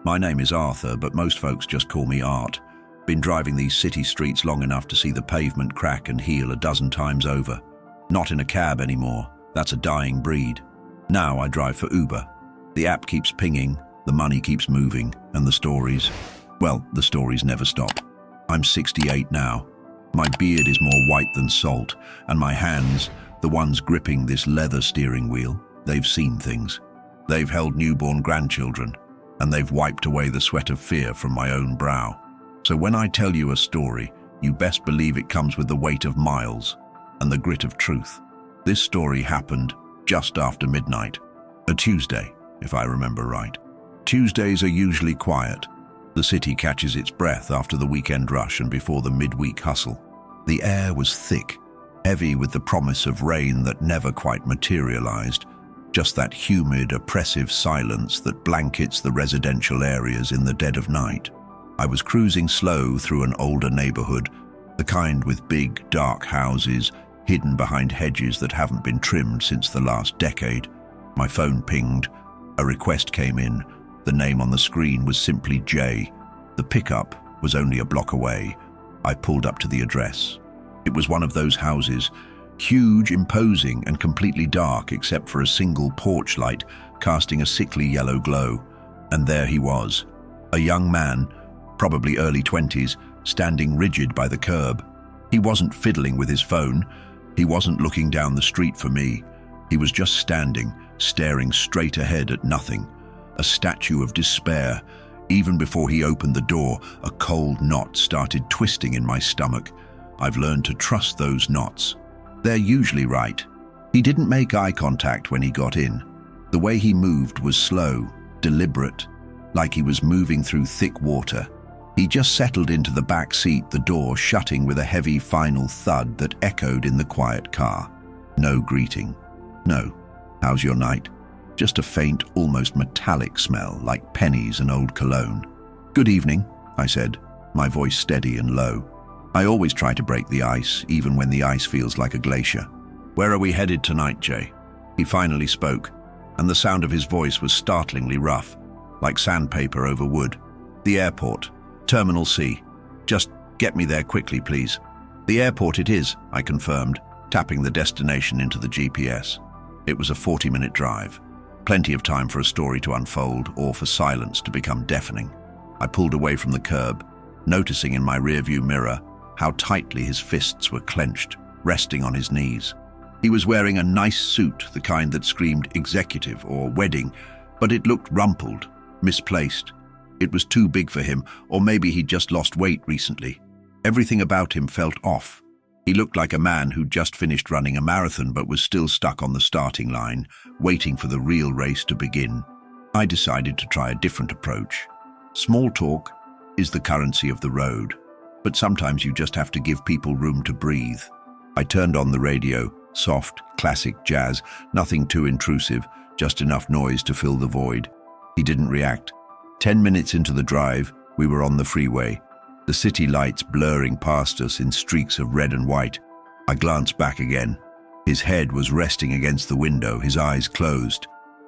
My name is Arthur, but most folks just call me Art. Been driving these city streets long enough to see the pavement crack and heal a dozen times over. Not in a cab anymore. That's a dying breed. Now I drive for Uber. The app keeps pinging, the money keeps moving, and the stories never stop. I'm 68 now. My beard is more white than salt, and my hands, the ones gripping this leather steering wheel, they've seen things. They've held newborn grandchildren, and they've wiped away the sweat of fear from my own brow. So when I tell you a story, you best believe it comes with the weight of miles and the grit of truth. This story happened just after midnight. A Tuesday, if I remember right. Tuesdays are usually quiet. The city catches its breath after the weekend rush and before the midweek hustle. The air was thick, heavy with the promise of rain that never quite materialized. Just that humid, oppressive silence that blankets the residential areas in the dead of night. I was cruising slow through an older neighborhood, the kind with big, dark houses hidden behind hedges that haven't been trimmed since the last decade. My phone pinged. A request came in. The name on the screen was simply Jay. The pickup was only a block away. I pulled up to the address. It was one of those houses, huge, imposing, and completely dark except for a single porch light casting a sickly yellow glow. And there he was, a young man, probably early 20s, standing rigid by the curb. He wasn't fiddling with his phone. He wasn't looking down the street for me. He was just standing, staring straight ahead at nothing, a statue of despair. Even before he opened the door, a cold knot started twisting in my stomach. I've learned to trust those knots. They're usually right. He didn't make eye contact when he got in. The way he moved was slow, deliberate, like he was moving through thick water. He just settled into the back seat, the door shutting with a heavy final thud that echoed in the quiet car. No greeting. No. How's your night? Just a faint, almost metallic smell, like pennies and old cologne. Good evening, I said, my voice steady and low. I always try to break the ice, even when the ice feels like a glacier. Where are we headed tonight, Jay? He finally spoke, and the sound of his voice was startlingly rough, like sandpaper over wood. The airport. Terminal C. Just get me there quickly, please. The airport it is, I confirmed, tapping the destination into the GPS. It was a 40-minute drive. Plenty of time for a story to unfold or for silence to become deafening. I pulled away from the curb, noticing in my rearview mirror how tightly his fists were clenched, resting on his knees. He was wearing a nice suit, the kind that screamed executive or wedding, but it looked rumpled, misplaced. It was too big for him, or maybe he'd just lost weight recently. Everything about him felt off. He looked like a man who'd just finished running a marathon but was still stuck on the starting line, waiting for the real race to begin. I decided to try a different approach. Small talk is the currency of the road, but sometimes you just have to give people room to breathe. I turned on the radio, soft, classic jazz, nothing too intrusive, just enough noise to fill the void. He didn't react. 10 minutes into the drive, we were on the freeway, the city lights blurring past us in streaks of red and white. I glanced back again. His head was resting against the window, his eyes closed.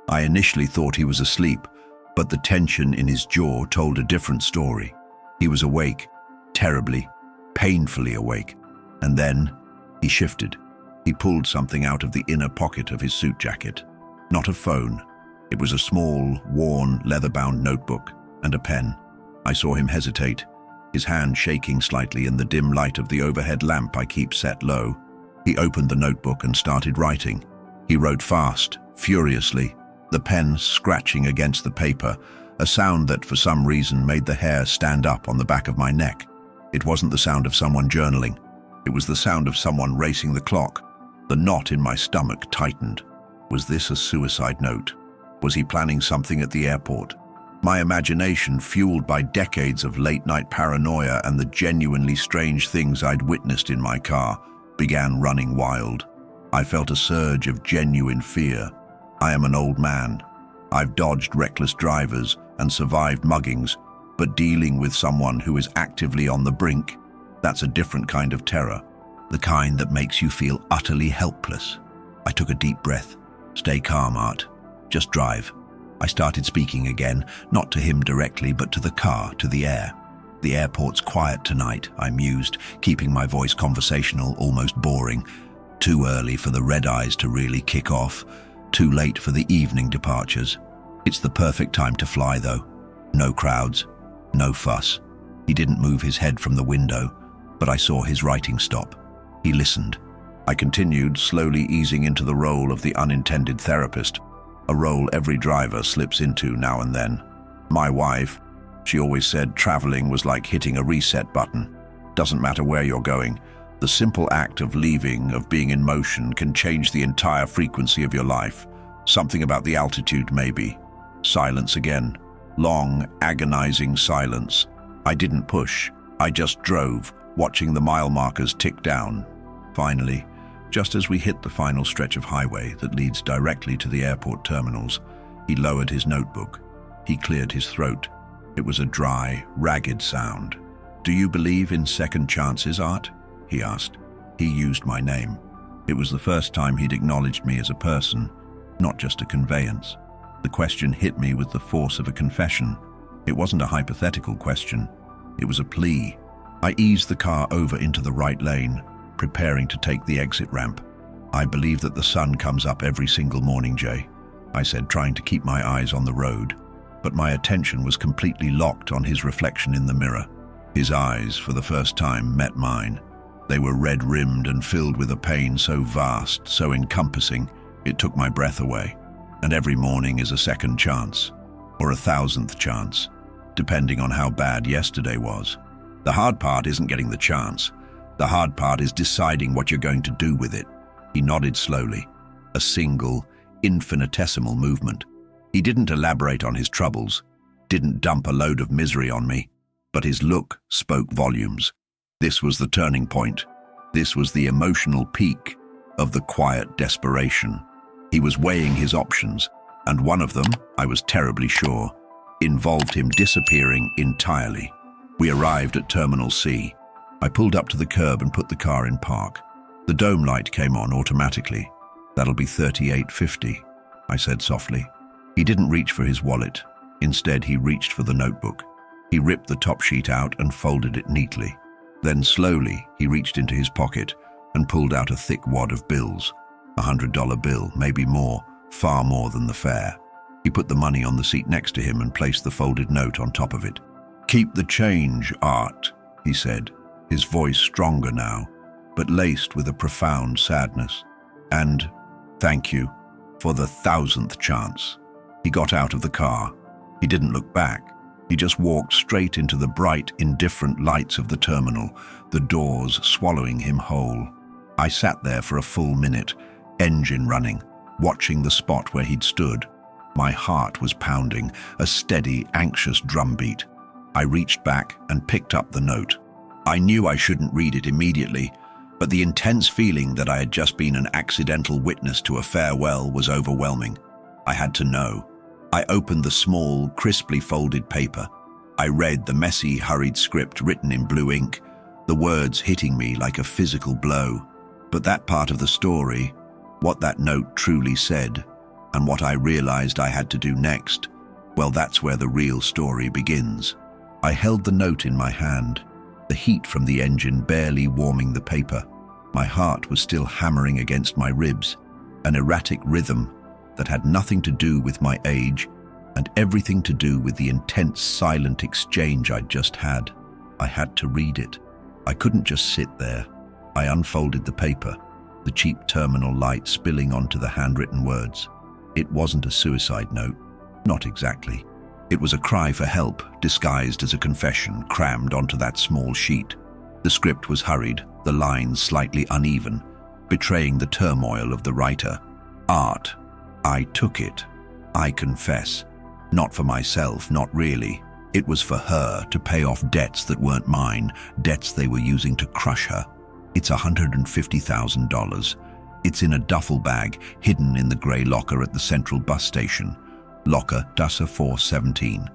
I initially thought he was asleep, but the tension in his jaw told a different story. He was awake, terribly, painfully awake. And then he shifted. He pulled something out of the inner pocket of his suit jacket. Not a phone. It was a small, worn, leather-bound notebook and a pen. I saw him hesitate, his hand shaking slightly in the dim light of the overhead lamp I keep set low. He opened the notebook and started writing. He wrote fast, furiously, the pen scratching against the paper, a sound that for some reason made the hair stand up on the back of my neck. It wasn't the sound of someone journaling. It was the sound of someone racing the clock. The knot in my stomach tightened. Was this a suicide note? Was he planning something at the airport? My imagination, fueled by decades of late-night paranoia and the genuinely strange things I'd witnessed in my car, began running wild. I felt a surge of genuine fear. I am an old man. I've dodged reckless drivers and survived muggings, but dealing with someone who is actively on the brink, that's a different kind of terror, the kind that makes you feel utterly helpless. I took a deep breath. Stay calm, Art. Just drive. I started speaking again, not to him directly, but to the car, to the air. The airport's quiet tonight, I mused, keeping my voice conversational, almost boring. Too early for the red eyes to really kick off, too late for the evening departures. It's the perfect time to fly, though. No crowds, no fuss. He didn't move his head from the window, but I saw his writing stop. He listened. I continued, slowly easing into the role of the unintended therapist, a role every driver slips into now and then. My wife, she always said traveling was like hitting a reset button. Doesn't matter where you're going. The simple act of leaving, of being in motion, can change the entire frequency of your life. Something about the altitude, maybe. Silence again. Long, agonizing silence. I didn't push. I just drove, watching the mile markers tick down. Finally, just as we hit the final stretch of highway that leads directly to the airport terminals, he lowered his notebook. He cleared his throat. It was a dry, ragged sound. "Do you believe in second chances, Art?" he asked. He used my name. It was the first time he'd acknowledged me as a person, not just a conveyance. The question hit me with the force of a confession. It wasn't a hypothetical question. It was a plea. I eased the car over into the right lane, preparing to take the exit ramp. "I believe that the sun comes up every single morning, Jay," I said, trying to keep my eyes on the road. But my attention was completely locked on his reflection in the mirror. His eyes, for the first time, met mine. They were red-rimmed and filled with a pain so vast, so encompassing, it took my breath away. And every morning is a second chance, or a thousandth chance, depending on how bad yesterday was. The hard part isn't getting the chance. The hard part is deciding what you're going to do with it. He nodded slowly. A single, infinitesimal movement. He didn't elaborate on his troubles, didn't dump a load of misery on me, but his look spoke volumes. This was the turning point. This was the emotional peak of the quiet desperation. He was weighing his options, and one of them, I was terribly sure, involved him disappearing entirely. We arrived at Terminal C. I pulled up to the curb and put the car in park. The dome light came on automatically. "That'll be $38.50, I said softly. He didn't reach for his wallet. Instead, he reached for the notebook. He ripped the top sheet out and folded it neatly. Then slowly, he reached into his pocket and pulled out a thick wad of bills. $100 bill, maybe more, far more than the fare. He put the money on the seat next to him and placed the folded note on top of it. "Keep the change, Art," he said, his voice stronger now, but laced with a profound sadness. "And thank you for the 1,000th chance." He got out of the car. He didn't look back. He just walked straight into the bright, indifferent lights of the terminal, the doors swallowing him whole. I sat there for a full minute, engine running, watching the spot where he'd stood. My heart was pounding, a steady, anxious drumbeat. I reached back and picked up the note. I knew I shouldn't read it immediately, but the intense feeling that I had just been an accidental witness to a farewell was overwhelming. I had to know. I opened the small, crisply folded paper. I read the messy, hurried script written in blue ink, the words hitting me like a physical blow. But that part of the story, what that note truly said, and what I realized I had to do next, well, that's where the real story begins. I held the note in my hand, the heat from the engine barely warming the paper. My heart was still hammering against my ribs, an erratic rhythm that had nothing to do with my age and everything to do with the intense, silent exchange I'd just had. I had to read it. I couldn't just sit there. I unfolded the paper, the cheap terminal light spilling onto the handwritten words. It wasn't a suicide note. Not exactly. It was a cry for help, disguised as a confession, crammed onto that small sheet. The script was hurried, the lines slightly uneven, betraying the turmoil of the writer. Art. I took it. I confess. Not for myself, not really. It was for her to pay off debts that weren't mine, debts they were using to crush her. It's $150,000. It's in a duffel bag, hidden in the grey locker at the central bus station. Locker Dusser 417.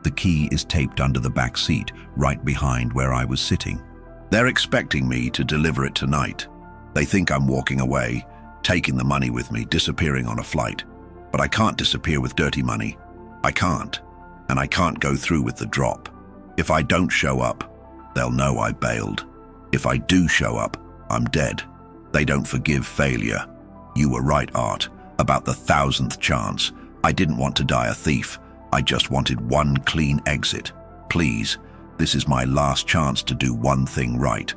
The key is taped under the back seat, right behind where I was sitting. They're expecting me to deliver it tonight. They think I'm walking away, taking the money with me, disappearing on a flight. But I can't disappear with dirty money. I can't, and I can't go through with the drop. If I don't show up, they'll know I bailed. If I do show up, I'm dead. They don't forgive failure. You were right, Art, about the 1000th chance. I didn't want to die a thief. I just wanted one clean exit. Please, this is my last chance to do one thing right.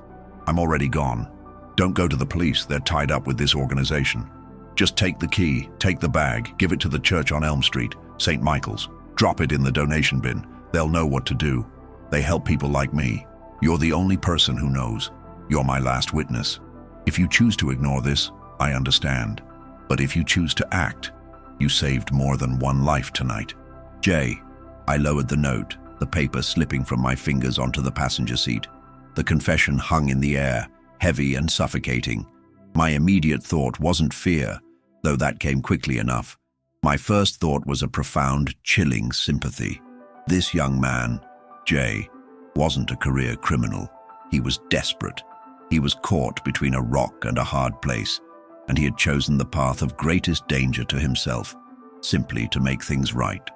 I'm already gone. Don't go to the police, they're tied up with this organization. Just take the key, take the bag, give it to the church on Elm Street, St. Michael's. Drop it in the donation bin. They'll know what to do. They help people like me. You're the only person who knows. You're my last witness. If you choose to ignore this, I understand. But if you choose to act, you saved more than one life tonight. Jay, I lowered the note, the paper slipping from my fingers onto the passenger seat. The confession hung in the air, heavy and suffocating. My immediate thought wasn't fear, though that came quickly enough. My first thought was a profound, chilling sympathy. This young man, Jay, wasn't a career criminal. He was desperate. He was caught between a rock and a hard place, and he had chosen the path of greatest danger to himself, simply to make things right.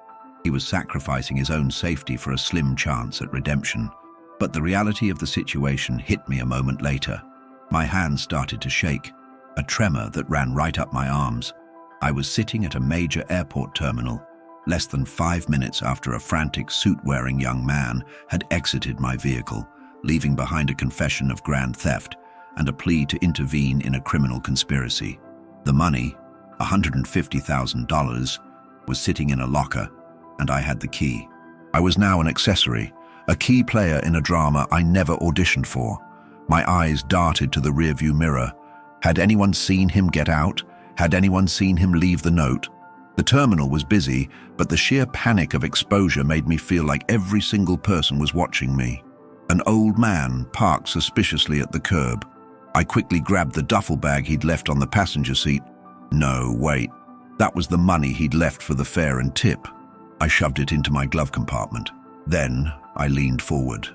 He was sacrificing his own safety for a slim chance at redemption. But the reality of the situation hit me a moment later. My hands started to shake, a tremor that ran right up my arms. I was sitting at a major airport terminal, less than 5 minutes after a frantic suit-wearing young man had exited my vehicle, leaving behind a confession of grand theft and a plea to intervene in a criminal conspiracy. The money, $150,000, was sitting in a locker, and I had the key. I was now an accessory, a key player in a drama I never auditioned for. My eyes darted to the rearview mirror. Had anyone seen him get out? Had anyone seen him leave the note? The terminal was busy, but the sheer panic of exposure made me feel like every single person was watching me. An old man parked suspiciously at the curb. I quickly grabbed the duffel bag he'd left on the passenger seat. No, wait. That was the money he'd left for the fare and tip. I shoved it into my glove compartment. Then I leaned forward,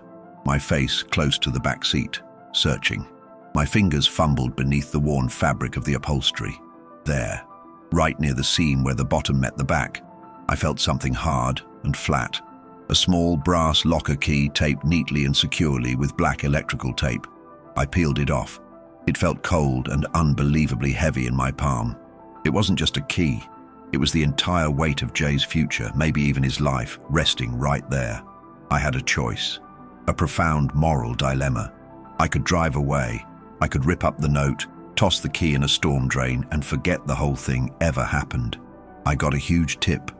my face close to the back seat, searching. My fingers fumbled beneath the worn fabric of the upholstery. There, right near the seam where the bottom met the back, I felt something hard and flat. A small brass locker key taped neatly and securely with black electrical tape. I peeled it off. It felt cold and unbelievably heavy in my palm. It wasn't just a key. It was the entire weight of Jay's future, maybe even his life, resting right there. I had a choice, a profound moral dilemma. I could drive away. I could rip up the note, toss the key in a storm drain, and forget the whole thing ever happened. I got a huge tip,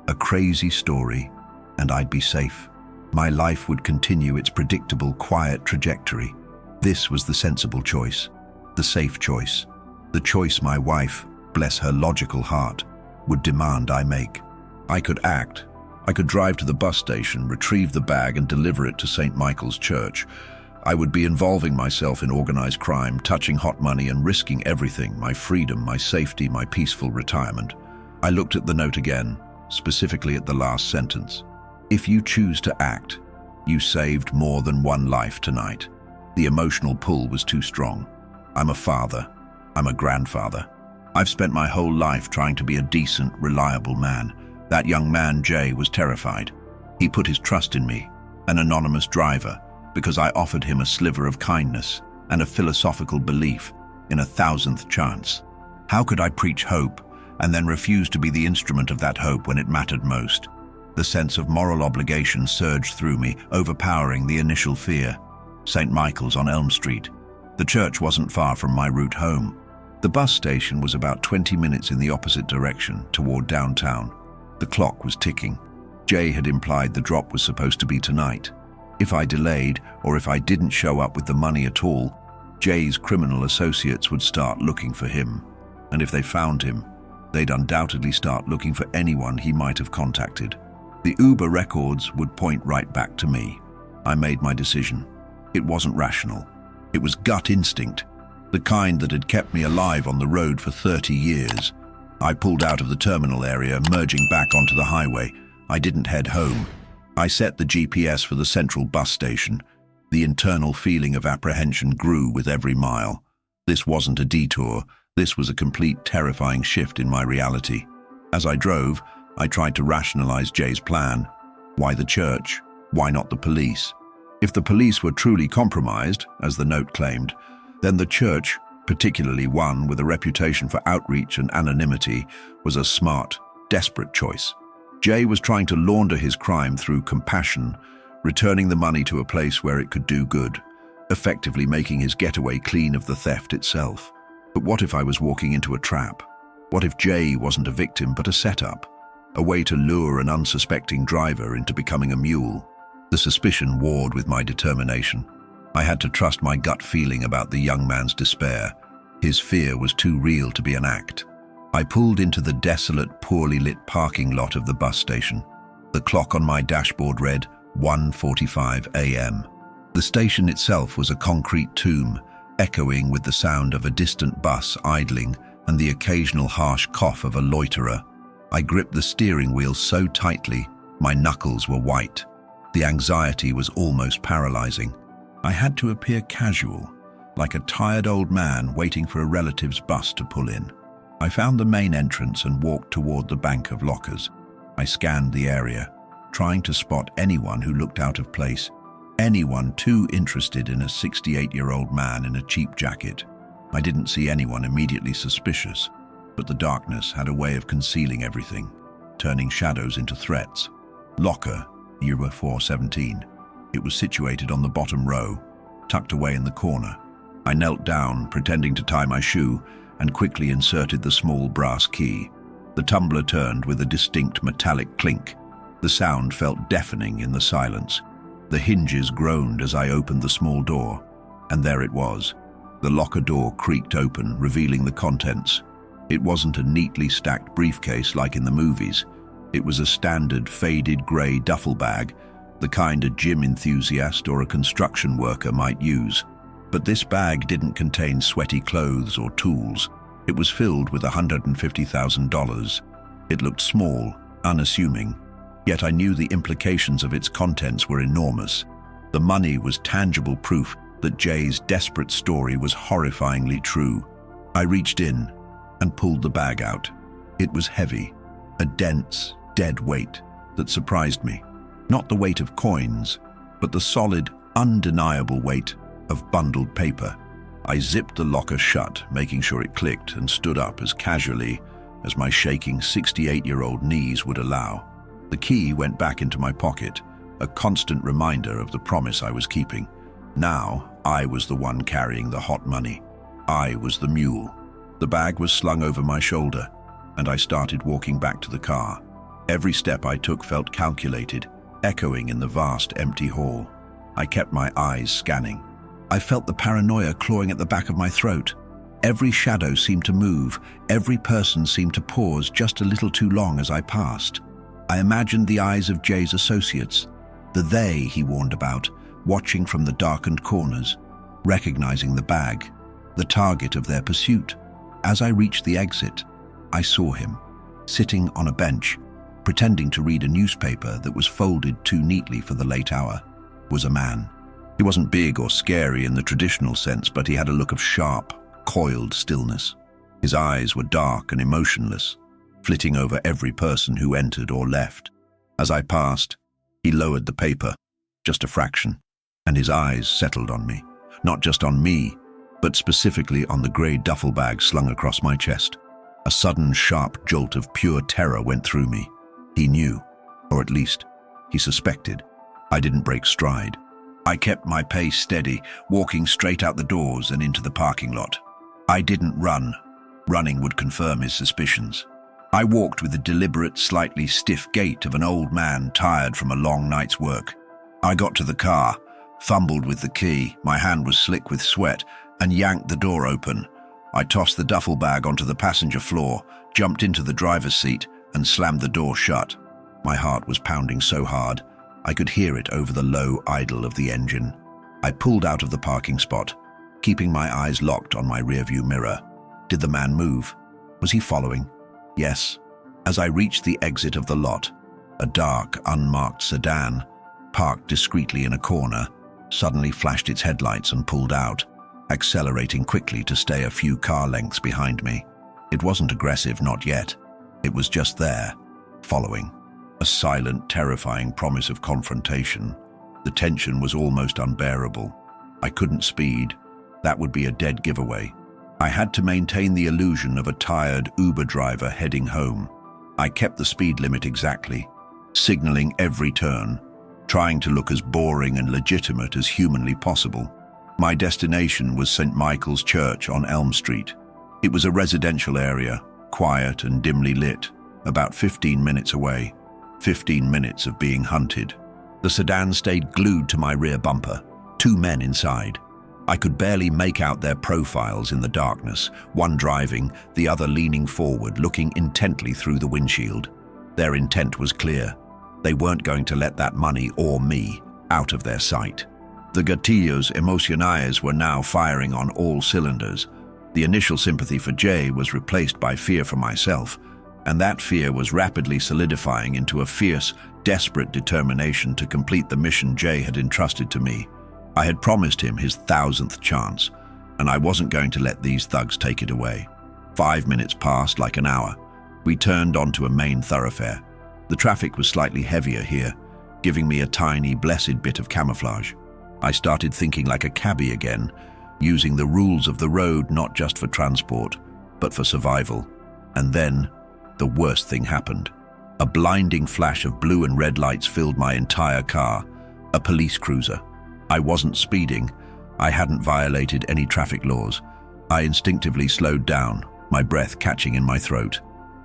a crazy story, and I'd be safe. My life would continue its predictable, quiet trajectory. This was the sensible choice, the safe choice, the choice my wife, bless her logical heart, would demand I make. I could act. I could drive to the bus station, retrieve the bag, and deliver it to St. Michael's Church. I would be involving myself in organized crime, touching hot money, and risking everything, my freedom, my safety, my peaceful retirement. I looked at the note again, specifically at the last sentence. If you choose to act, you saved more than one life tonight. The emotional pull was too strong. I'm a father. I'm a grandfather. I've spent my whole life trying to be a decent, reliable man. That young man, Jay, was terrified. He put his trust in me, an anonymous driver, because I offered him a sliver of kindness and a philosophical belief in a 1000th chance. How could I preach hope and then refuse to be the instrument of that hope when it mattered most? The sense of moral obligation surged through me, overpowering the initial fear. St. Michael's on Elm Street. The church wasn't far from my route home. The bus station was about 20 minutes in the opposite direction, toward downtown. The clock was ticking. Jay had implied the drop was supposed to be tonight. If I delayed, or if I didn't show up with the money at all, Jay's criminal associates would start looking for him. And if they found him, they'd undoubtedly start looking for anyone he might have contacted. The Uber records would point right back to me. I made my decision. It wasn't rational. It was gut instinct, the kind that had kept me alive on the road for 30 years. I pulled out of the terminal area, merging back onto the highway. I didn't head home. I set the GPS for the central bus station. The internal feeling of apprehension grew with every mile. This wasn't a detour. This was a complete, terrifying shift in my reality. As I drove, I tried to rationalize Jay's plan. Why the church? Why not the police? If the police were truly compromised, as the note claimed, then the church, particularly one with a reputation for outreach and anonymity, was a smart, desperate choice. Jay was trying to launder his crime through compassion, returning the money to a place where it could do good, effectively making his getaway clean of the theft itself. But what if I was walking into a trap? What if Jay wasn't a victim but a setup? A way to lure an unsuspecting driver into becoming a mule? The suspicion warred with my determination. I had to trust my gut feeling about the young man's despair. His fear was too real to be an act. I pulled into the desolate, poorly lit parking lot of the bus station. The clock on my dashboard read 1:45 a.m. The station itself was a concrete tomb, echoing with the sound of a distant bus idling and the occasional harsh cough of a loiterer. I gripped the steering wheel so tightly, my knuckles were white. The anxiety was almost paralyzing. I had to appear casual, like a tired old man waiting for a relative's bus to pull in. I found the main entrance and walked toward the bank of lockers. I scanned the area, trying to spot anyone who looked out of place, anyone too interested in a 68-year-old man in a cheap jacket. I didn't see anyone immediately suspicious, but the darkness had a way of concealing everything, turning shadows into threats. Locker, year 417. It was situated on the bottom row, tucked away in the corner. I knelt down, pretending to tie my shoe, and quickly inserted the small brass key. The tumbler turned with a distinct metallic clink. The sound felt deafening in the silence. The hinges groaned as I opened the small door, and there it was. The locker door creaked open, revealing the contents. It wasn't a neatly stacked briefcase like in the movies. It was a standard faded grey duffel bag, the kind a gym enthusiast or a construction worker might use. But this bag didn't contain sweaty clothes or tools. It was filled with $150,000. It looked small, unassuming, yet I knew the implications of its contents were enormous. The money was tangible proof that Jay's desperate story was horrifyingly true. I reached in and pulled the bag out. It was heavy, a dense, dead weight that surprised me. Not the weight of coins, but the solid, undeniable weight of bundled paper. I zipped the locker shut, making sure it clicked, and stood up as casually as my shaking 68-year-old knees would allow. The key went back into my pocket, a constant reminder of the promise I was keeping. Now, I was the one carrying the hot money. I was the mule. The bag was slung over my shoulder, and I started walking back to the car. Every step I took felt calculated, echoing in the vast, empty hall. I kept my eyes scanning. I felt the paranoia clawing at the back of my throat. Every shadow seemed to move. Every person seemed to pause just a little too long as I passed. I imagined the eyes of Jay's associates, the they he warned about, watching from the darkened corners, recognizing the bag, the target of their pursuit. As I reached the exit, I saw him, sitting on a bench, pretending to read a newspaper that was folded too neatly for the late hour. Was a man. He wasn't big or scary in the traditional sense, but he had a look of sharp, coiled stillness. His eyes were dark and emotionless, flitting over every person who entered or left. As I passed, he lowered the paper, just a fraction, and his eyes settled on me. Not just on me, but specifically on the grey duffel bag slung across my chest. A sudden, sharp jolt of pure terror went through me. He knew, or at least, he suspected. I didn't break stride. I kept my pace steady, walking straight out the doors and into the parking lot. I didn't run. Running would confirm his suspicions. I walked with the deliberate, slightly stiff gait of an old man tired from a long night's work. I got to the car, fumbled with the key, my hand was slick with sweat, and yanked the door open. I tossed the duffel bag onto the passenger floor, jumped into the driver's seat, and slammed the door shut. My heart was pounding so hard, I could hear it over the low idle of the engine. I pulled out of the parking spot, keeping my eyes locked on my rearview mirror. Did the man move? Was he following? Yes. As I reached the exit of the lot, a dark, unmarked sedan, parked discreetly in a corner, suddenly flashed its headlights and pulled out, accelerating quickly to stay a few car lengths behind me. It wasn't aggressive, not yet. It was just there, following. A silent, terrifying promise of confrontation. The tension was almost unbearable. I couldn't speed. That would be a dead giveaway. I had to maintain the illusion of a tired Uber driver heading home. I kept the speed limit exactly, signaling every turn, trying to look as boring and legitimate as humanly possible. My destination was St. Michael's Church on Elm Street. It was a residential area, quiet and dimly lit, about 15 minutes away. 15 minutes of being hunted. The sedan stayed glued to my rear bumper, 2 men inside. I could barely make out their profiles in the darkness, one driving, the other leaning forward, looking intently through the windshield. Their intent was clear. They weren't going to let that money or me out of their sight. The gatillos emocionales were now firing on all cylinders. The initial sympathy for Jay was replaced by fear for myself, and that fear was rapidly solidifying into a fierce, desperate determination to complete the mission Jay had entrusted to me. I had promised him his 1000th chance, and I wasn't going to let these thugs take it away. 5 minutes passed like an hour. We turned onto a main thoroughfare. The traffic was slightly heavier here, giving me a tiny, blessed bit of camouflage. I started thinking like a cabbie again, using the rules of the road not just for transport, but for survival. And then, the worst thing happened. A blinding flash of blue and red lights filled my entire car, a police cruiser. I wasn't speeding. I hadn't violated any traffic laws. I instinctively slowed down, my breath catching in my throat.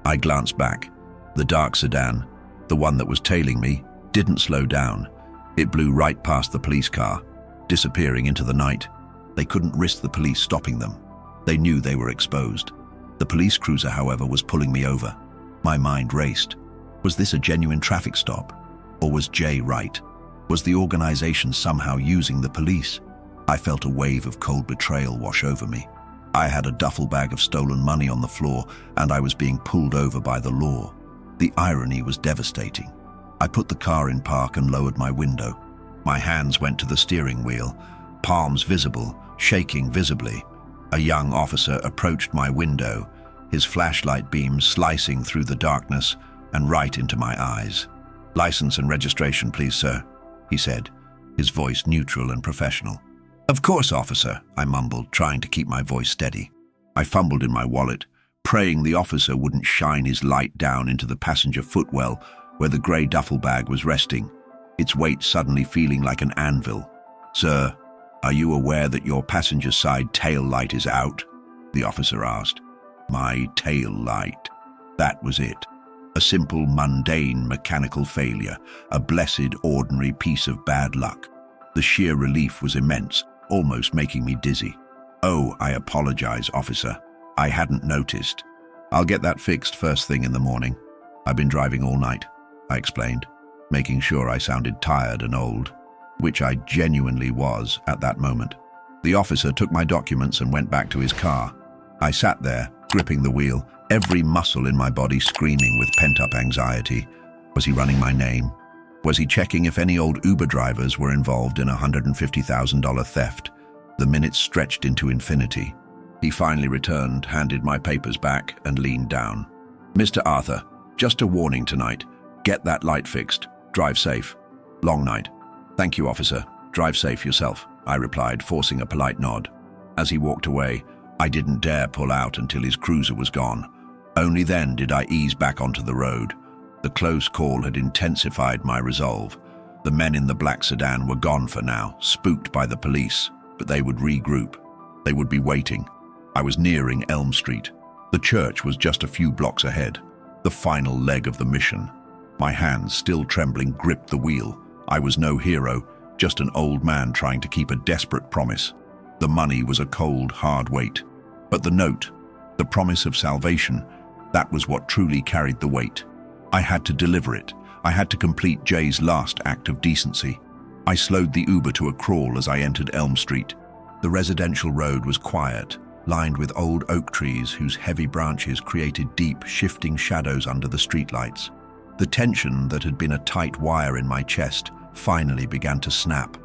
I glanced back. The dark sedan, the one that was tailing me, didn't slow down. It blew right past the police car, disappearing into the night. They couldn't risk the police stopping them. They knew they were exposed. The police cruiser, however, was pulling me over. My mind raced. Was this a genuine traffic stop? Or was Jay right? Was the organization somehow using the police? I felt a wave of cold betrayal wash over me. I had a duffel bag of stolen money on the floor, and I was being pulled over by the law. The irony was devastating. I put the car in park and lowered my window. My hands went to the steering wheel, palms visible, shaking visibly. A young officer approached my window, his flashlight beam slicing through the darkness and right into my eyes. "License and registration, please, sir," he said, his voice neutral and professional. "Of course, officer," I mumbled, trying to keep my voice steady. I fumbled in my wallet, praying the officer wouldn't shine his light down into the passenger footwell where the grey duffel bag was resting, its weight suddenly feeling like an anvil. "Sir, are you aware that your passenger side tail light is out?" the officer asked. My tail light. That was it. A simple, mundane, mechanical failure, a blessed, ordinary piece of bad luck. The sheer relief was immense, almost making me dizzy. "Oh, I apologize, officer. I hadn't noticed. I'll get that fixed first thing in the morning. I've been driving all night," I explained, making sure I sounded tired and old, which I genuinely was at that moment. The officer took my documents and went back to his car. I sat there, gripping the wheel, every muscle in my body screaming with pent-up anxiety. Was he running my name? Was he checking if any old Uber drivers were involved in a $150,000 theft? The minutes stretched into infinity. He finally returned, handed my papers back, and leaned down. "Mr. Arthur, just a warning tonight. Get that light fixed. Drive safe. Long night." "Thank you, officer. Drive safe yourself," I replied, forcing a polite nod. As he walked away, I didn't dare pull out until his cruiser was gone. Only then did I ease back onto the road. The close call had intensified my resolve. The men in the black sedan were gone for now, spooked by the police, but they would regroup. They would be waiting. I was nearing Elm Street. The church was just a few blocks ahead, the final leg of the mission. My hands, still trembling, gripped the wheel. I was no hero, just an old man trying to keep a desperate promise. The money was a cold, hard weight. But the note, the promise of salvation, that was what truly carried the weight. I had to deliver it. I had to complete Jay's last act of decency. I slowed the Uber to a crawl as I entered Elm Street. The residential road was quiet, lined with old oak trees whose heavy branches created deep, shifting shadows under the streetlights. The tension that had been a tight wire in my chest finally began to snap.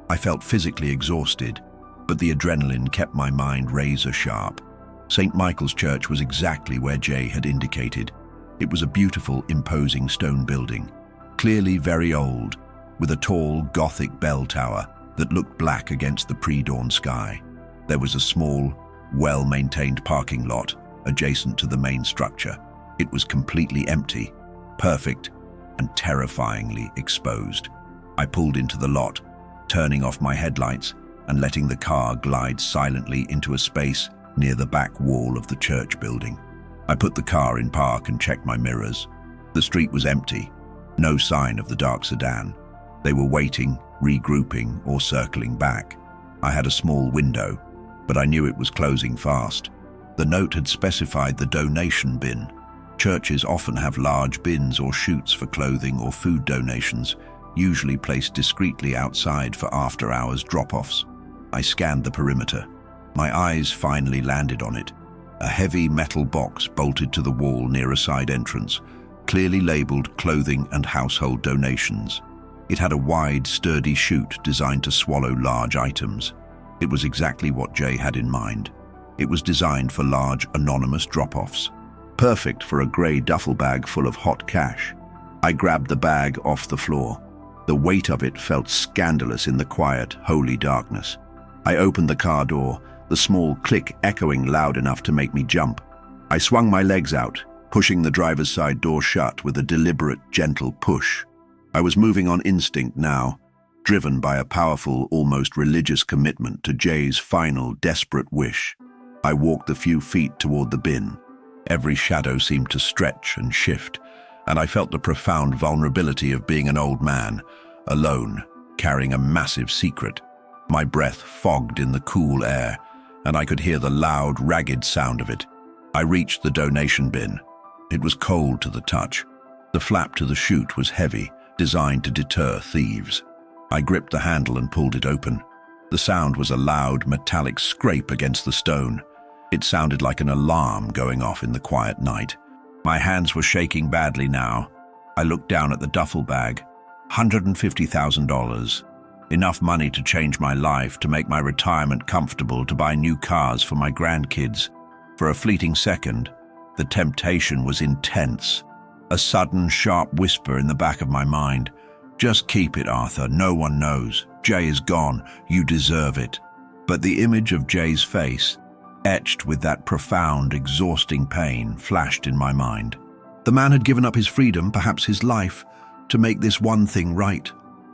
I felt physically exhausted, but the adrenaline kept my mind razor sharp. St. Michael's Church was exactly where Jay had indicated. It was a beautiful, imposing stone building, clearly very old, with a tall Gothic bell tower that looked black against the pre-dawn sky. There was a small, well-maintained parking lot adjacent to the main structure. It was completely empty, perfect, and terrifyingly exposed. I pulled into the lot, turning off my headlights and letting the car glide silently into a space near the back wall of the church building. I put the car in park and checked my mirrors. The street was empty, no sign of the dark sedan. They were waiting, regrouping, or circling back. I had a small window, but I knew it was closing fast. The note had specified the donation bin. Churches often have large bins or chutes for clothing or food donations, usually placed discreetly outside for after-hours drop-offs. I scanned the perimeter. My eyes finally landed on it. A heavy metal box bolted to the wall near a side entrance, clearly labeled clothing and household donations. It had a wide, sturdy chute designed to swallow large items. It was exactly what Jay had in mind. It was designed for large, anonymous drop-offs, perfect for a grey duffel bag full of hot cash. I grabbed the bag off the floor. The weight of it felt scandalous in the quiet, holy darkness. I opened the car door, the small click echoing loud enough to make me jump. I swung my legs out, pushing the driver's side door shut with a deliberate, gentle push. I was moving on instinct now, driven by a powerful, almost religious commitment to Jay's final, desperate wish. I walked the few feet toward the bin. Every shadow seemed to stretch and shift, and I felt the profound vulnerability of being an old man, alone, carrying a massive secret. My breath fogged in the cool air, and I could hear the loud, ragged sound of it. I reached the donation bin. It was cold to the touch. The flap to the chute was heavy, designed to deter thieves. I gripped the handle and pulled it open. The sound was a loud, metallic scrape against the stone. It sounded like an alarm going off in the quiet night. My hands were shaking badly now. I looked down at the duffel bag. $150,000. Enough money to change my life, to make my retirement comfortable, to buy new cars for my grandkids. For a fleeting second, the temptation was intense. A sudden, sharp whisper in the back of my mind. Just keep it, Arthur. No one knows. Jay is gone. You deserve it. But the image of Jay's face, etched with that profound, exhausting pain, flashed in my mind. The man had given up his freedom, perhaps his life, to make this one thing right.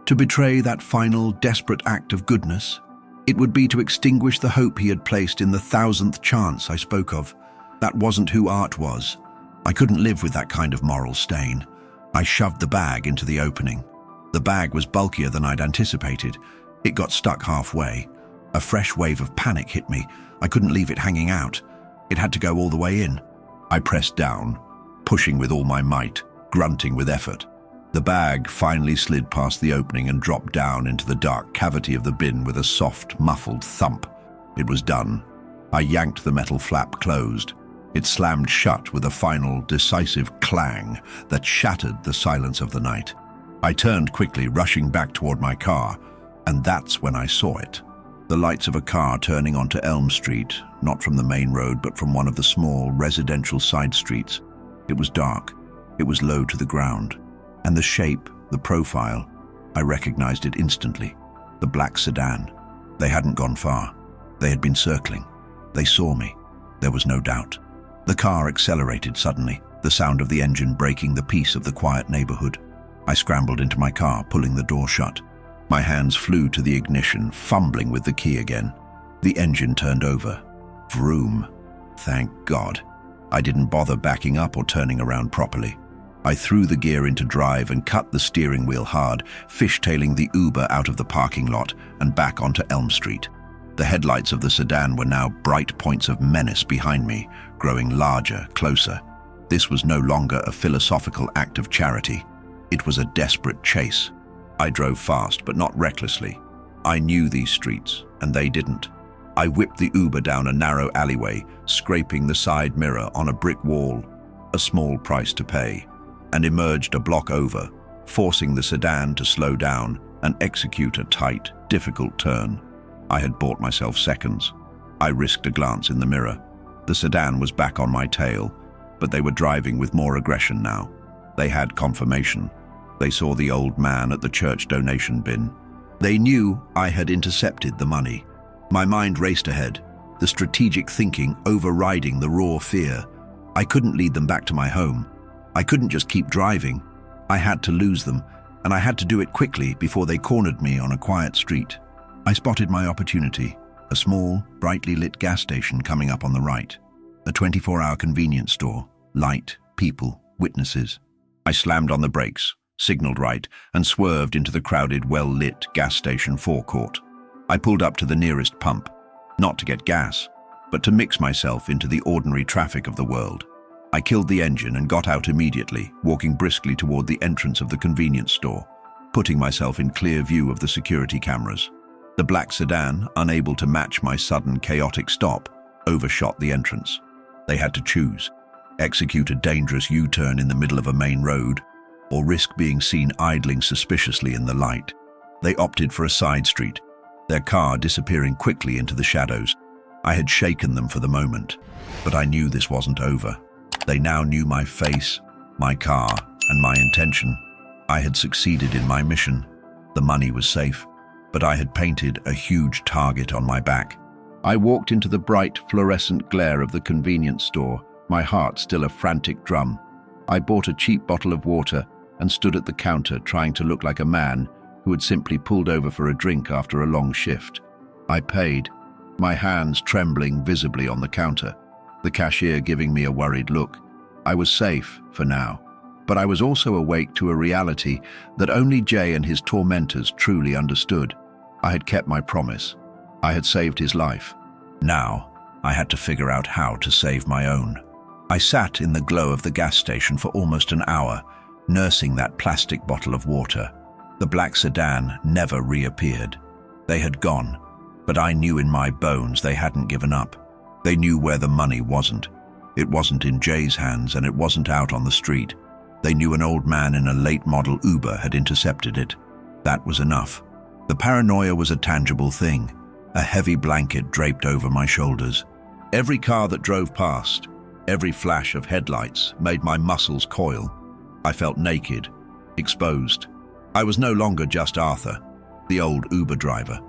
To betray that final, desperate act of goodness. It would be to extinguish the hope he had placed in the thousandth chance I spoke of. That wasn't who Art was. I couldn't live with that kind of moral stain. I shoved the bag into the opening. The bag was bulkier than I'd anticipated. It got stuck halfway. A fresh wave of panic hit me. I couldn't leave it hanging out. It had to go all the way in. I pressed down, pushing with all my might, grunting with effort. The bag finally slid past the opening and dropped down into the dark cavity of the bin with a soft, muffled thump. It was done. I yanked the metal flap closed. It slammed shut with a final, decisive clang that shattered the silence of the night. I turned quickly, rushing back toward my car, and that's when I saw it. The lights of a car turning onto Elm Street, not from the main road but from one of the small residential side streets. It was dark. It was low to the ground. And the shape, the profile, I recognized it instantly. The black sedan. They hadn't gone far. They had been circling. They saw me. There was no doubt. The car accelerated suddenly, the sound of the engine breaking the peace of the quiet neighborhood. I scrambled into my car, pulling the door shut. My hands flew to the ignition, fumbling with the key again. The engine turned over. Vroom. Thank God. I didn't bother backing up or turning around properly. I threw the gear into drive and cut the steering wheel hard, fishtailing the Uber out of the parking lot and back onto Elm Street. The headlights of the sedan were now bright points of menace behind me, growing larger, closer. This was no longer a philosophical act of charity. It was a desperate chase. I drove fast, but not recklessly. I knew these streets, and they didn't. I whipped the Uber down a narrow alleyway, scraping the side mirror on a brick wall, a small price to pay, and emerged a block over, forcing the sedan to slow down and execute a tight, difficult turn. I had bought myself seconds. I risked a glance in the mirror. The sedan was back on my tail, but they were driving with more aggression now. They had confirmation. They saw the old man at the church donation bin. They knew I had intercepted the money. My mind raced ahead, the strategic thinking overriding the raw fear. I couldn't lead them back to my home. I couldn't just keep driving. I had to lose them, and I had to do it quickly before they cornered me on a quiet street. I spotted my opportunity, a small, brightly lit gas station coming up on the right. A 24-hour convenience store, light, people, witnesses. I slammed on the brakes, signaled right, and swerved into the crowded, well-lit gas station forecourt. I pulled up to the nearest pump, not to get gas, but to mix myself into the ordinary traffic of the world. I killed the engine and got out immediately, walking briskly toward the entrance of the convenience store, putting myself in clear view of the security cameras. The black sedan, unable to match my sudden chaotic stop, overshot the entrance. They had to choose: execute a dangerous U-turn in the middle of a main road, or risk being seen idling suspiciously in the light. They opted for a side street, their car disappearing quickly into the shadows. I had shaken them for the moment, but I knew this wasn't over. They now knew my face, my car, and my intention. I had succeeded in my mission. The money was safe, but I had painted a huge target on my back. I walked into the bright, fluorescent glare of the convenience store, my heart still a frantic drum. I bought a cheap bottle of water and stood at the counter trying to look like a man who had simply pulled over for a drink after a long shift. I paid, my hands trembling visibly on the counter, the cashier giving me a worried look. I was safe for now, but I was also awake to a reality that only Jay and his tormentors truly understood. I had kept my promise. I had saved his life. Now, I had to figure out how to save my own. I sat in the glow of the gas station for almost an hour, nursing that plastic bottle of water. The black sedan never reappeared. They had gone, but I knew in my bones they hadn't given up. They knew where the money wasn't. It wasn't in Jay's hands, and it wasn't out on the street. They knew an old man in a late-model Uber had intercepted it. That was enough. The paranoia was a tangible thing, a heavy blanket draped over my shoulders. Every car that drove past, every flash of headlights made my muscles coil. I felt naked, exposed. I was no longer just Arthur, the old Uber driver.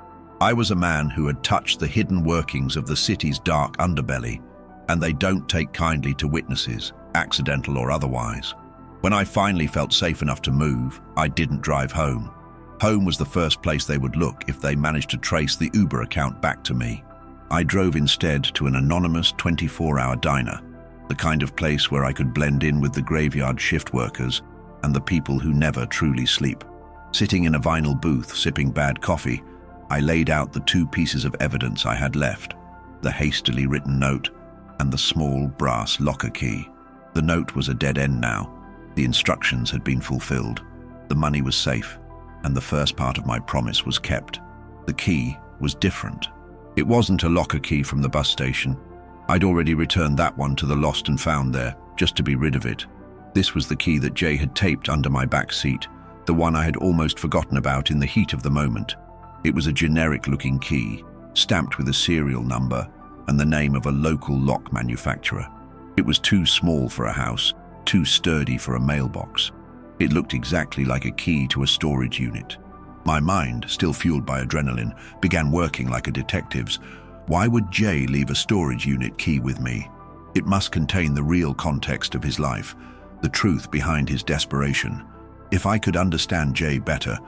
I was a man who had touched the hidden workings of the city's dark underbelly, and they don't take kindly to witnesses, accidental or otherwise. When I finally felt safe enough to move, I didn't drive home. Home was the first place they would look if they managed to trace the Uber account back to me. I drove instead to an anonymous 24-hour diner, the kind of place where I could blend in with the graveyard shift workers and the people who never truly sleep. Sitting in a vinyl booth sipping bad coffee, I laid out the two pieces of evidence I had left, the hastily written note and the small brass locker key. The note was a dead end now. The instructions had been fulfilled. The money was safe, and the first part of my promise was kept. The key was different. It wasn't a locker key from the bus station. I'd already returned that one to the lost and found there, just to be rid of it. This was the key that Jay had taped under my back seat, the one I had almost forgotten about in the heat of the moment. It was a generic-looking key, stamped with a serial number and the name of a local lock manufacturer. It was too small for a house, too sturdy for a mailbox. It looked exactly like a key to a storage unit. My mind, still fueled by adrenaline, began working like a detective's. Why would Jay leave a storage unit key with me? It must contain the real context of his life, the truth behind his desperation. If I could understand Jay better,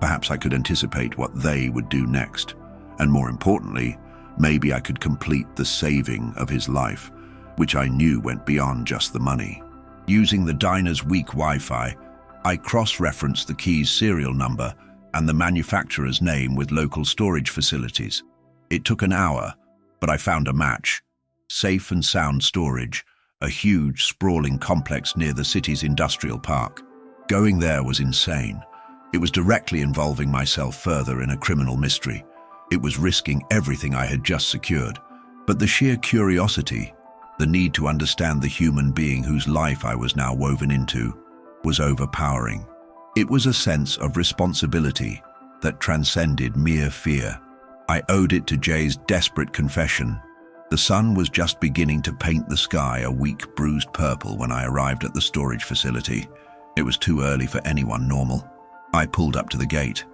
perhaps I could anticipate what they would do next. And more importantly, maybe I could complete the saving of his life, which I knew went beyond just the money. Using the diner's weak Wi-Fi, I cross-referenced the key's serial number and the manufacturer's name with local storage facilities. It took an hour, but I found a match. Safe and Sound Storage, a huge, sprawling complex near the city's industrial park. Going there was insane. It was directly involving myself further in a criminal mystery. It was risking everything I had just secured. But the sheer curiosity, the need to understand the human being whose life I was now woven into, was overpowering. It was a sense of responsibility that transcended mere fear. I owed it to Jay's desperate confession, The sun was just beginning to paint the sky a weak, bruised purple when I arrived at the storage facility. It was too early for anyone normal. I pulled up to the gate.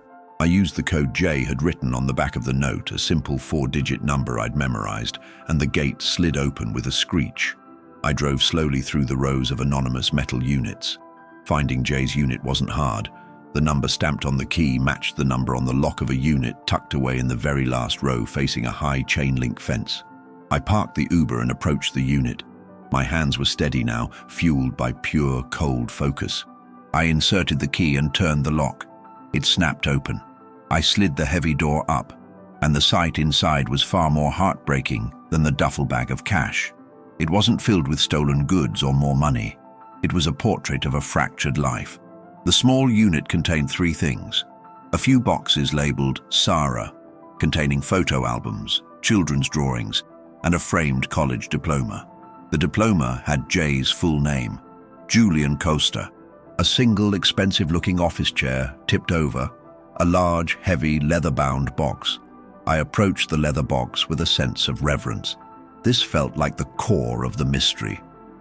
I used the code J had written on the back of the note, a simple 4-digit number I'd memorized, and the gate slid open with a screech. I drove slowly through the rows of anonymous metal units. Finding J's unit wasn't hard. The number stamped on the key matched the number on the lock of a unit tucked away in the very last row facing a high chain-link fence. I parked the Uber and approached the unit. My hands were steady now, fueled by pure, cold focus. I inserted the key and turned the lock. It snapped open. I slid the heavy door up, and the sight inside was far more heartbreaking than the duffel bag of cash. It wasn't filled with stolen goods or more money. It was a portrait of a fractured life. The small unit contained 3 things. A few boxes labeled Sarah, containing photo albums, children's drawings, and a framed college diploma. The diploma had J's full name, Julian Koster. A single expensive-looking office chair tipped over, a large, heavy, leather-bound box. I approached the leather box with a sense of reverence. This felt like the core of the mystery.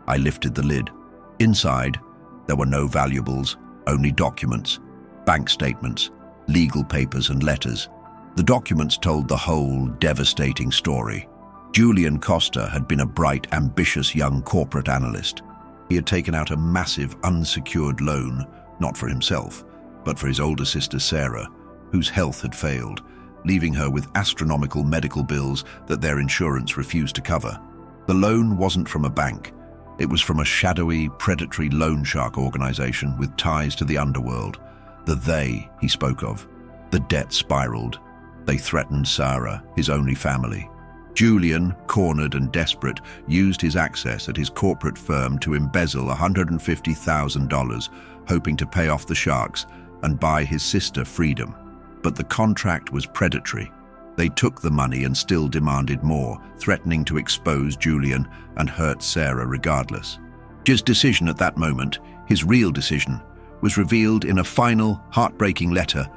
I lifted the lid. Inside, there were no valuables, only documents, bank statements, legal papers and letters. The documents told the whole devastating story. Julian Koster had been a bright, ambitious young corporate analyst. He had taken out a massive unsecured loan, not for himself, but for his older sister Sarah, whose health had failed, leaving her with astronomical medical bills that their insurance refused to cover. The loan wasn't from a bank. It was from a shadowy, predatory loan shark organization with ties to the underworld. The they he spoke of. The debt spiraled. They threatened Sarah, his only family. Julian, cornered and desperate, used his access at his corporate firm to embezzle $150,000, hoping to pay off the sharks and buy his sister freedom. But the contract was predatory. They took the money and still demanded more, threatening to expose Julian and hurt Sarah regardless. J's decision at that moment, his real decision, was revealed in a final, heartbreaking letter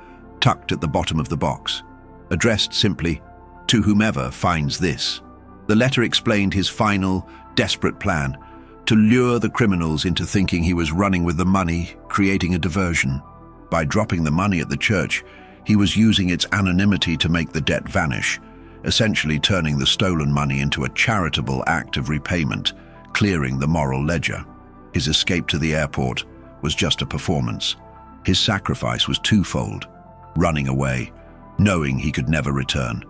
tucked at the bottom of the box, addressed simply, "To whomever finds this." The letter explained his final, desperate plan, to lure the criminals into thinking he was running with the money, creating a diversion. By dropping the money at the church, he was using its anonymity to make the debt vanish, essentially turning the stolen money into a charitable act of repayment, clearing the moral ledger. His escape to the airport was just a performance. His sacrifice was twofold: running away, knowing he could never return,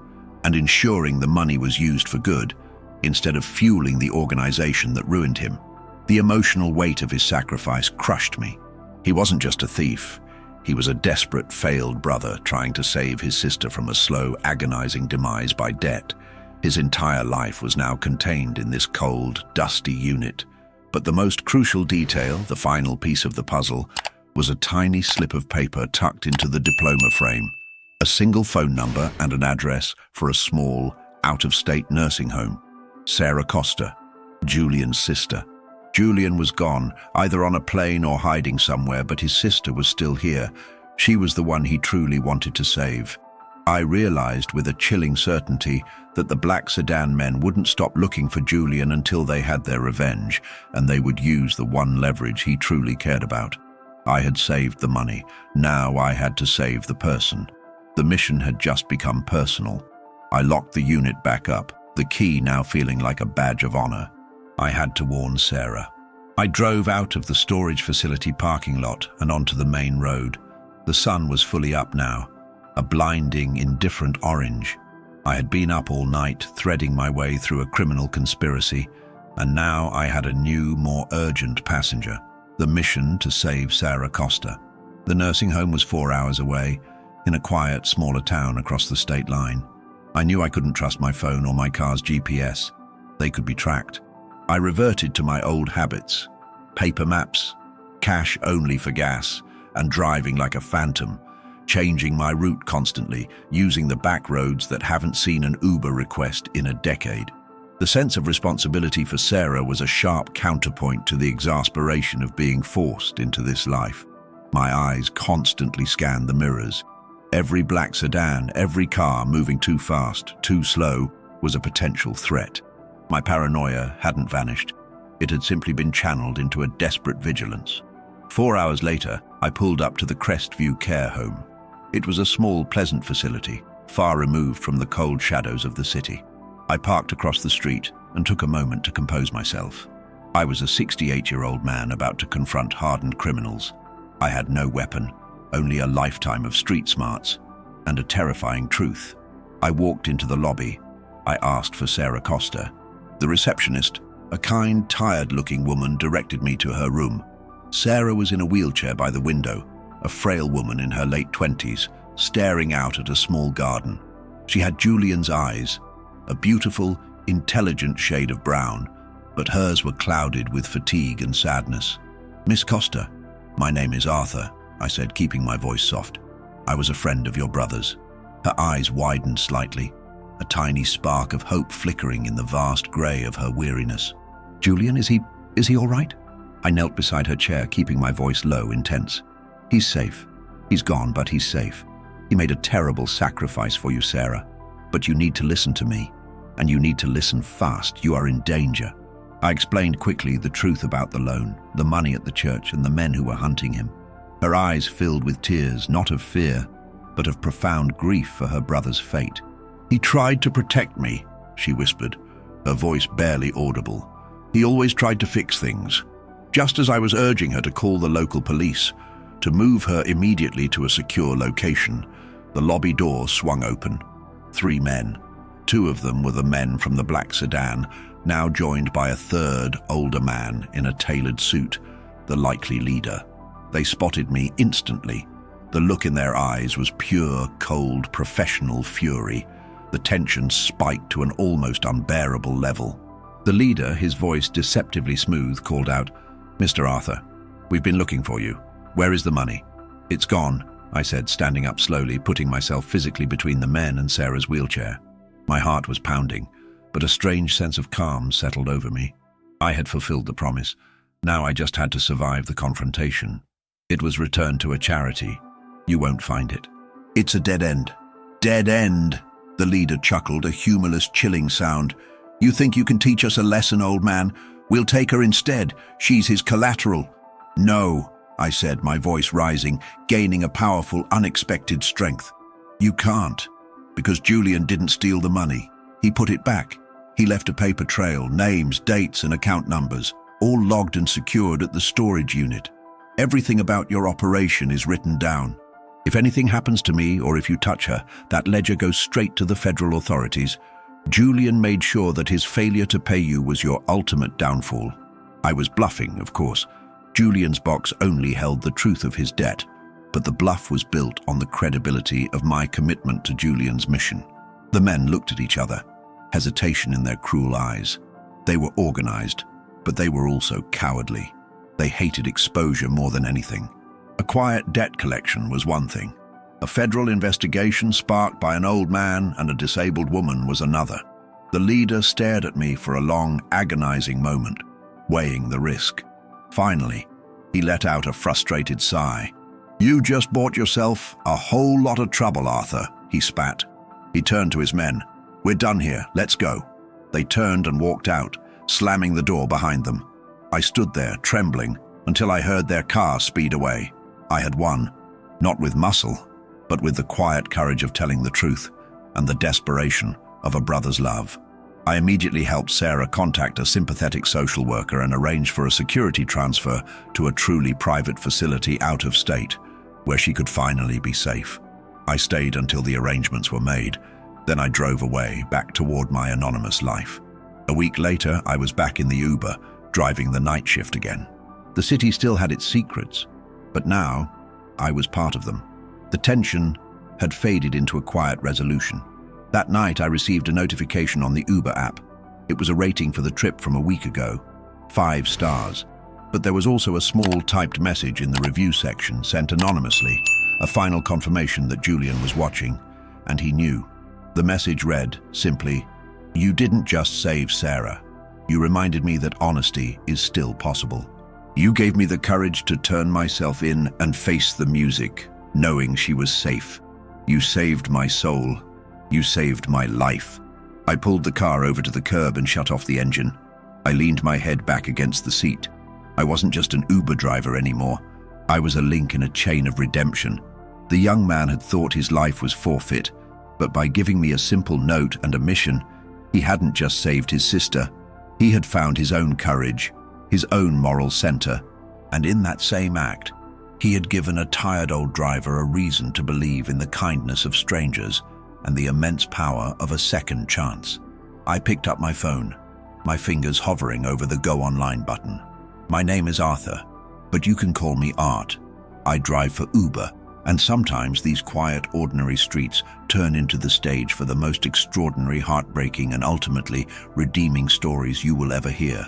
and ensuring the money was used for good, instead of fueling the organization that ruined him. The emotional weight of his sacrifice crushed me. He wasn't just a thief. He was a desperate, failed brother trying to save his sister from a slow, agonizing demise by debt. His entire life was now contained in this cold, dusty unit. But the most crucial detail, the final piece of the puzzle, was a tiny slip of paper tucked into the diploma frame. A single phone number and an address for a small, out-of-state nursing home. Sarah Koster, Julian's sister. Julian was gone, either on a plane or hiding somewhere, but his sister was still here. She was the one he truly wanted to save. I realized with a chilling certainty that the black sedan men wouldn't stop looking for Julian until they had their revenge, and they would use the one leverage he truly cared about. I had saved the money. Now I had to save the person. The mission had just become personal. I locked the unit back up, the key now feeling like a badge of honor. I had to warn Sarah. I drove out of the storage facility parking lot and onto the main road. The sun was fully up now, a blinding, indifferent orange. I had been up all night, threading my way through a criminal conspiracy, and now I had a new, more urgent passenger, the mission to save Sarah Koster. The nursing home was 4 hours away, in a quiet, smaller town across the state line. I knew I couldn't trust my phone or my car's GPS. They could be tracked. I reverted to my old habits: paper maps, cash only for gas, and driving like a phantom, changing my route constantly, using the back roads that haven't seen an Uber request in a decade. The sense of responsibility for Sarah was a sharp counterpoint to the exasperation of being forced into this life. My eyes constantly scanned the mirrors. Every black sedan, every car moving too fast, too slow, was a potential threat. My paranoia hadn't vanished. It had simply been channeled into a desperate vigilance. 4 hours later, I pulled up to the Crestview care home. It was a small, pleasant facility, far removed from the cold shadows of the city. I parked across the street and took a moment to compose myself. I was a 68-year-old man about to confront hardened criminals. I had no weapon, only a lifetime of street smarts, and a terrifying truth. I walked into the lobby. I asked for Sarah Koster. The receptionist, a kind, tired-looking woman, directed me to her room. Sarah was in a wheelchair by the window, a frail woman in her late 20s, staring out at a small garden. She had Julian's eyes, a beautiful, intelligent shade of brown, but hers were clouded with fatigue and sadness. "Miss Koster, my name is Arthur," I said, keeping my voice soft. "I was a friend of your brother's." Her eyes widened slightly, a tiny spark of hope flickering in the vast grey of her weariness. "Julian, is he all right?" I knelt beside her chair, keeping my voice low, intense. "He's safe. He's gone, but he's safe. He made a terrible sacrifice for you, Sarah. But you need to listen to me, and you need to listen fast. You are in danger." I explained quickly the truth about the loan, the money at the church, and the men who were hunting him. Her eyes filled with tears, not of fear, but of profound grief for her brother's fate. "He tried to protect me," she whispered, her voice barely audible. "He always tried to fix things." Just as I was urging her to call the local police, to move her immediately to a secure location, the lobby door swung open. 3 men. 2 of them were the men from the black sedan, now joined by a third, older man in a tailored suit, the likely leader. They spotted me instantly. The look in their eyes was pure, cold, professional fury. The tension spiked to an almost unbearable level. The leader, his voice deceptively smooth, called out, "Mr. Arthur, we've been looking for you. Where is the money?" "It's gone," I said, standing up slowly, putting myself physically between the men and Sarah's wheelchair. My heart was pounding, but a strange sense of calm settled over me. I had fulfilled the promise. Now I just had to survive the confrontation. It was returned to a charity. You won't find it. "It's a dead end." "Dead end," the leader chuckled, a humorless, chilling sound. "You think you can teach us a lesson, old man? We'll take her instead. She's his collateral." "No," I said, my voice rising, gaining a powerful, unexpected strength. "You can't, because Julian didn't steal the money. He put it back. He left a paper trail, names, dates, and account numbers, all logged and secured at the storage unit. Everything about your operation is written down. If anything happens to me or if you touch her, that ledger goes straight to the federal authorities. Julian made sure that his failure to pay you was your ultimate downfall." I was bluffing, of course. Julian's box only held the truth of his debt, but the bluff was built on the credibility of my commitment to Julian's mission. The men looked at each other, hesitation in their cruel eyes. They were organized, but they were also cowardly. They hated exposure more than anything. A quiet debt collection was one thing. A federal investigation sparked by an old man and a disabled woman was another. The leader stared at me for a long, agonizing moment, weighing the risk. Finally, he let out a frustrated sigh. "You just bought yourself a whole lot of trouble, Arthur," he spat. He turned to his men. "We're done here, let's go." They turned and walked out, slamming the door behind them. I stood there, trembling, until I heard their car speed away. I had won, not with muscle, but with the quiet courage of telling the truth and the desperation of a brother's love. I immediately helped Sarah contact a sympathetic social worker and arrange for a security transfer to a truly private facility out of state, where she could finally be safe. I stayed until the arrangements were made. Then I drove away, back toward my anonymous life. A week later, I was back in the Uber, driving the night shift again. The city still had its secrets, but now I was part of them. The tension had faded into a quiet resolution. That night, I received a notification on the Uber app. It was a rating for the trip from a week ago, 5 stars. But there was also a small typed message in the review section sent anonymously, a final confirmation that Julian was watching, and he knew. The message read, simply, "You didn't just save Sarah. You reminded me that honesty is still possible. You gave me the courage to turn myself in and face the music, knowing she was safe. You saved my soul. You saved my life. I pulled the car over to the curb and shut off the engine. I leaned my head back against the seat. I wasn't just an Uber driver anymore. I was a link in a chain of redemption. The young man had thought his life was forfeit, but by giving me a simple note and a mission, he hadn't just saved his sister. He had found his own courage, his own moral center, and in that same act, he had given a tired old driver a reason to believe in the kindness of strangers and the immense power of a second chance. I picked up my phone, my fingers hovering over the Go Online button. My name is Arthur, but you can call me Art. I drive for Uber, and sometimes these quiet, ordinary streets turn into the stage for the most extraordinary, heartbreaking, and ultimately redeeming stories you will ever hear.